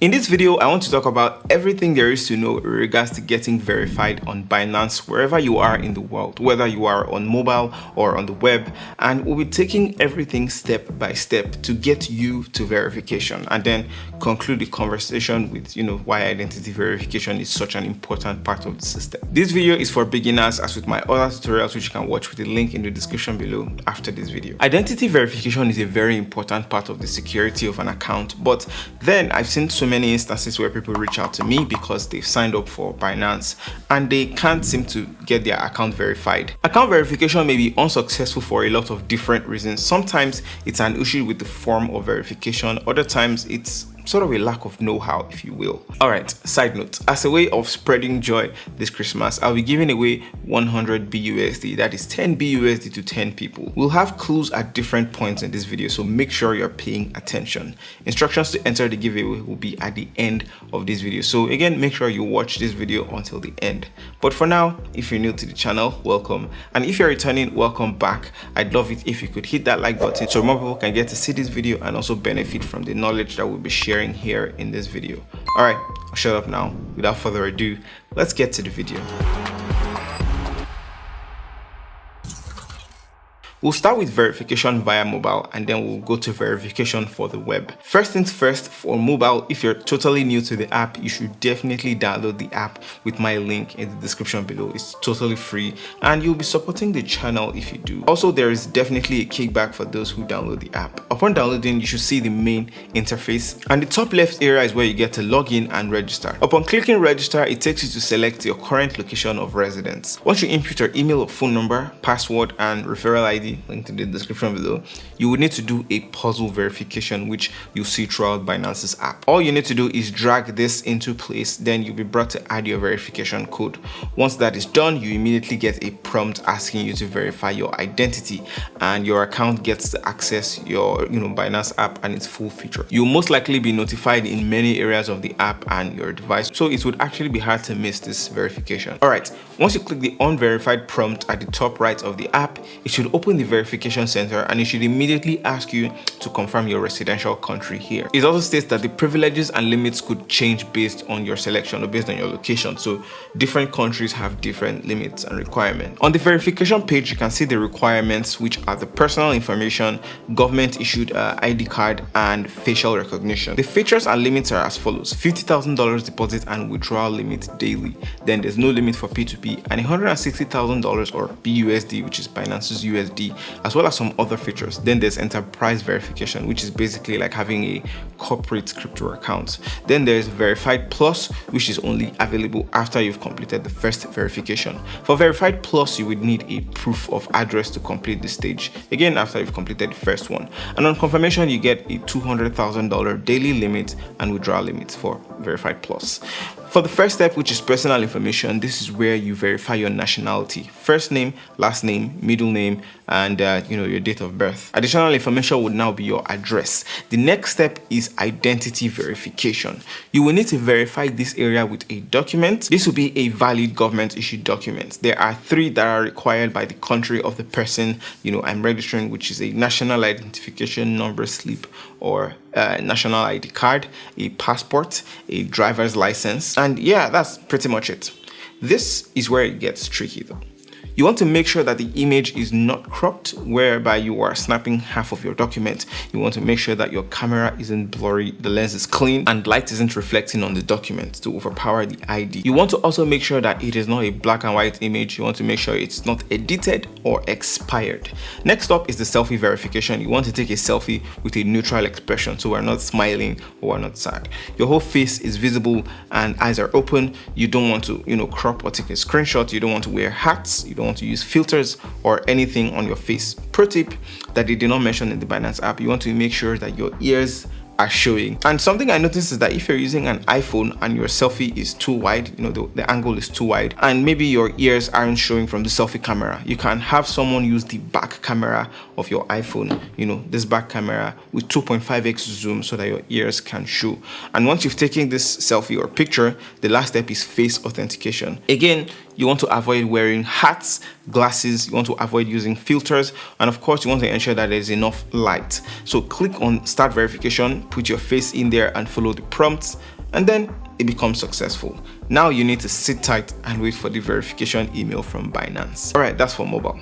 In this video, I want to talk about everything there is to know in regards to getting verified on Binance wherever you are in the world, whether you are on mobile or on the web, and we'll be taking everything step by step to get you to verification and then conclude the conversation with why identity verification is such an important part of the system. This video is for beginners, as with my other tutorials which you can watch with the link in the description below after this video. Identity verification is a very important part of the security of an account, but then I've seen so many instances where people reach out to me because they've signed up for Binance and they can't seem to get their account verified. Account verification may be unsuccessful for a lot of different reasons. Sometimes it's an issue with the form of verification, other times it's sort of a lack of know-how, if you will. Alright, side note, as a way of spreading joy this Christmas, I'll be giving away 100 BUSD, that is 10 BUSD to 10 people. We'll have clues at different points in this video, so make sure you're paying attention. Instructions to enter the giveaway will be at the end of this video, so again, make sure you watch this video until the end. But for now, if you're new to the channel, welcome, and if you're returning, welcome back. I'd love it if you could hit that like button so more people can get to see this video and also benefit from the knowledge that we'll be sharing here in this video. All right, I'll shut up now. Without further ado, let's get to the video. We'll start with verification via mobile and then we'll go to verification for the web. First things first, for mobile, if you're totally new to the app, you should definitely download the app with my link in the description below. It's totally free and you'll be supporting the channel if you do. Also, there is definitely a kickback for those who download the app. Upon downloading, you should see the main interface, and the top left area is where you get to log in and register. Upon clicking register, it takes you to select your current location of residence. Once you input your email or phone number, password, and referral ID, link in the description below, you will need to do a puzzle verification, which you'll see throughout Binance's app. All you need to do is drag this into place, then you'll be brought to add your verification code. Once that is done, you immediately get a prompt asking you to verify your identity, and your account gets to access your Binance app and its full feature. You'll most likely be notified in many areas of the app and your device, so it would actually be hard to miss this verification. All right, once you click the unverified prompt at the top right of the app, it should open the verification center and it should immediately ask you to confirm your residential country here. It also states that the privileges and limits could change based on your selection or based on your location, so different countries have different limits and requirements. On the verification page, you can see the requirements, which are the personal information, government issued ID card, and facial recognition. The features and limits are as follows: $50,000 deposit and withdrawal limit daily. Then there's no limit for P2P, and $160,000 or BUSD, which is Binance's USD, as well as some other features. Then there's enterprise verification, which is basically like having a corporate crypto account. Then there's verified plus, which is only available after you've completed the first verification. For verified plus, you would need a proof of address to complete the stage, again after you've completed the first one. And on confirmation, you get a $200,000 daily limit and withdrawal limit for verified plus. For the first step, which is personal information, this is where you verify your nationality: first name, last name, middle name, and your date of birth. Additional information would now be your address. The next step is identity verification. You will need to verify this area with a document. This will be a valid government issued document. There are 3 that are required by the country of the person I'm registering, which is a national identification number slip or national ID card, a passport, a driver's license, and yeah, that's pretty much it. This is where it gets tricky though. You want to make sure that the image is not cropped, whereby you are snapping half of your document. You want to make sure that your camera isn't blurry, the lens is clean, and light isn't reflecting on the document to overpower the ID. You want to also make sure that it is not a black and white image. You want to make sure it's not edited or expired. Next up is the selfie verification. You want to take a selfie with a neutral expression, so we're not smiling or we're not sad. Your whole face is visible and eyes are open. You don't want to crop or take a screenshot. You don't want to wear hats. You don't want to use filters or anything on your face. Pro tip that they did not mention in the Binance app: you want to make sure that your ears are showing. And something I noticed is that if you're using an iPhone and your selfie is too wide, the angle is too wide, and maybe your ears aren't showing from the selfie camera, you can have someone use the back camera of your iPhone, this back camera with 2.5x zoom, so that your ears can show. And once you've taken this selfie or picture, the last step is face authentication. Again, You want to avoid wearing hats, glasses, you want to avoid using filters, and of course you want to ensure that there's enough light. So click on start verification, put your face in there and follow the prompts, and then it becomes successful. Now you need to sit tight and wait for the verification email from Binance. All right, that's for mobile.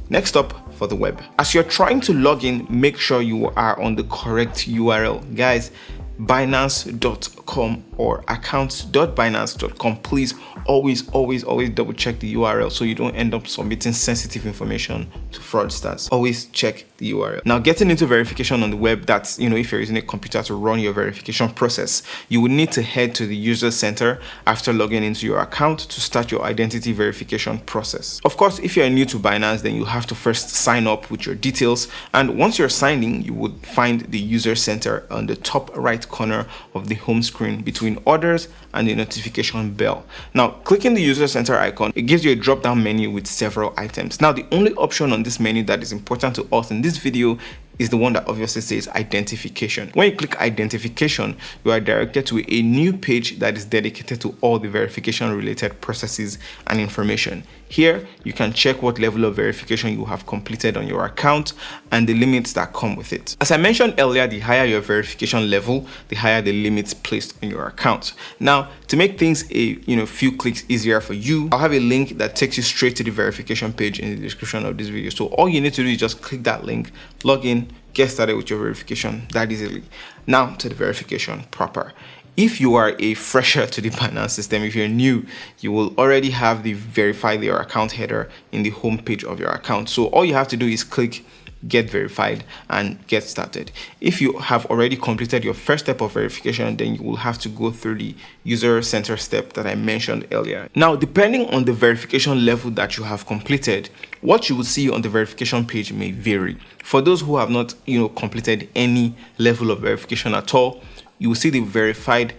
Next up, for the web. As you're trying to log in, make sure you are on the correct URL. Guys, binance.com or accounts.binance.com. Please always double check the URL so you don't end up submitting sensitive information to fraudsters. Always check the URL. Now, getting into verification on the web, that's, if you're using a computer to run your verification process, you would need to head to the user center after logging into your account to start your identity verification process. Of course, if you're new to Binance, then you have to first sign up with your details, and once you're signed in, you would find the user center on the top right corner of the home screen between orders and the notification bell. Now, clicking the user center icon, it gives you a drop down menu with several items. Now, the only option on this menu that is important to us in this video is the one that obviously says identification. When you click identification, you are directed to a new page that is dedicated to all the verification related processes and information. Here, you can check what level of verification you have completed on your account and the limits that come with it. As I mentioned earlier, the higher your verification level, the higher the limits placed on your account. Now, to make things a few clicks easier for you, I'll have a link that takes you straight to the verification page in the description of this video. So all you need to do is just click that link, log in, get started with your verification that easily. Now to the verification proper. If you are a fresher to the Binance system, if you're new, you will already have the verify your account header in the home page of your account. So all you have to do is click get verified and get started. If you have already completed your first step of verification, then you will have to go through the user center step that I mentioned earlier. Now, depending on the verification level that you have completed, what you will see on the verification page may vary. For those who have not completed any level of verification at all, you will see the verified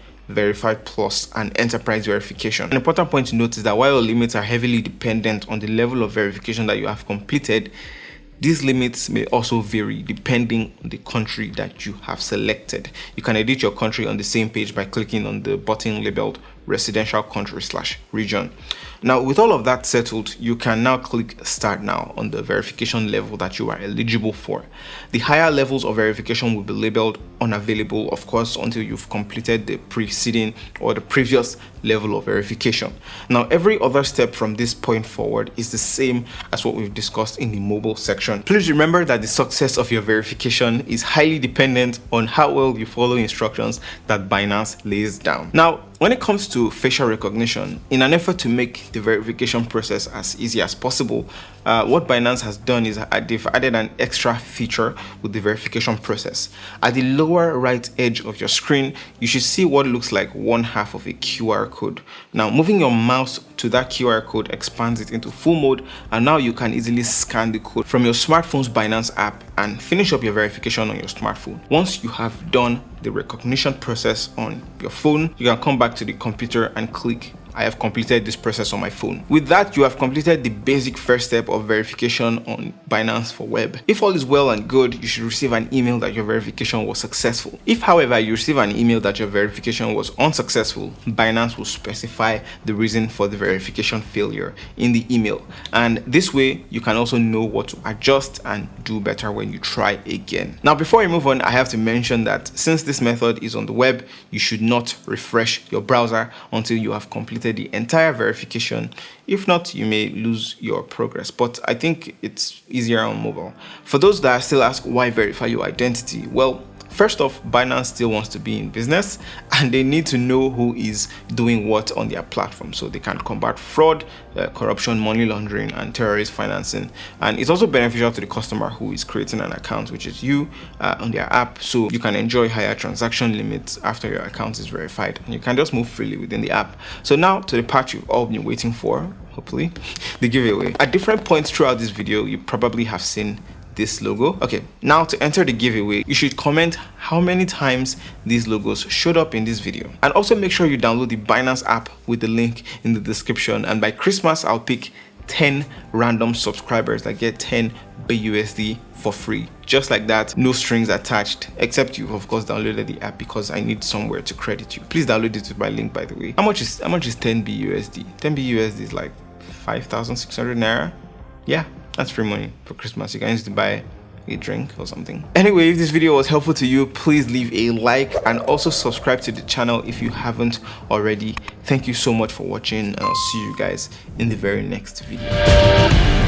plus and enterprise verification. An important point to note is that while limits are heavily dependent on the level of verification that you have completed, these limits may also vary depending on the country that you have selected. You can edit your country on the same page by clicking on the button labeled residential country/region. Now, with all of that settled, you can now click start now on the verification level that you are eligible for. The higher levels of verification will be labeled unavailable, of course, until you've completed the preceding or the previous level of verification. Now, every other step from this point forward is the same as what we've discussed in the mobile section. Please remember that the success of your verification is highly dependent on how well you follow instructions that Binance lays down. Now, when it comes to facial recognition, in an effort to make the verification process as easy as possible, what Binance has done is they've added an extra feature with the verification process. At the lower right edge of your screen, you should see what looks like one half of a QR code. Now, moving your mouse to that QR code expands it into full mode, and now you can easily scan the code from your smartphone's Binance app and finish up your verification on your smartphone. Once you have done the recognition process on your phone, you can come back to the computer and click I have completed this process on my phone. With that, you have completed the basic first step of verification on Binance for web. If all is well and good, you should receive an email that your verification was successful. If, however, you receive an email that your verification was unsuccessful, Binance will specify the reason for the verification failure in the email. And this way, you can also know what to adjust and do better when you try again. Now, before we move on, I have to mention that since this method is on the web, you should not refresh your browser until you have completed the entire verification. If not, you may lose your progress, but I think it's easier on mobile. For those that still ask why verify your identity, well, first off, Binance still wants to be in business and they need to know who is doing what on their platform so they can combat fraud, corruption, money laundering, and terrorist financing. And it's also beneficial to the customer who is creating an account, which is you, on their app, so you can enjoy higher transaction limits after your account is verified and you can just move freely within the app. So now to the part you've all been waiting for, hopefully, the giveaway. At different points throughout this video, you probably have seen this logo. Okay, now to enter the giveaway, you should comment how many times these logos showed up in this video, and also make sure you download the Binance app with the link in the description. And by Christmas, I'll pick 10 random subscribers that get 10 BUSD for free, just like that, no strings attached, except you of course downloaded the app, because I need somewhere to credit you. Please download it with my link, by the way. How much is 10 BUSD? 10 BUSD is like 5,600 naira. Yeah, that's free money for Christmas. You can use to buy a drink or something. Anyway, if this video was helpful to you, please leave a like and also subscribe to the channel if you haven't already. Thank you so much for watching, and I'll see you guys in the very next video.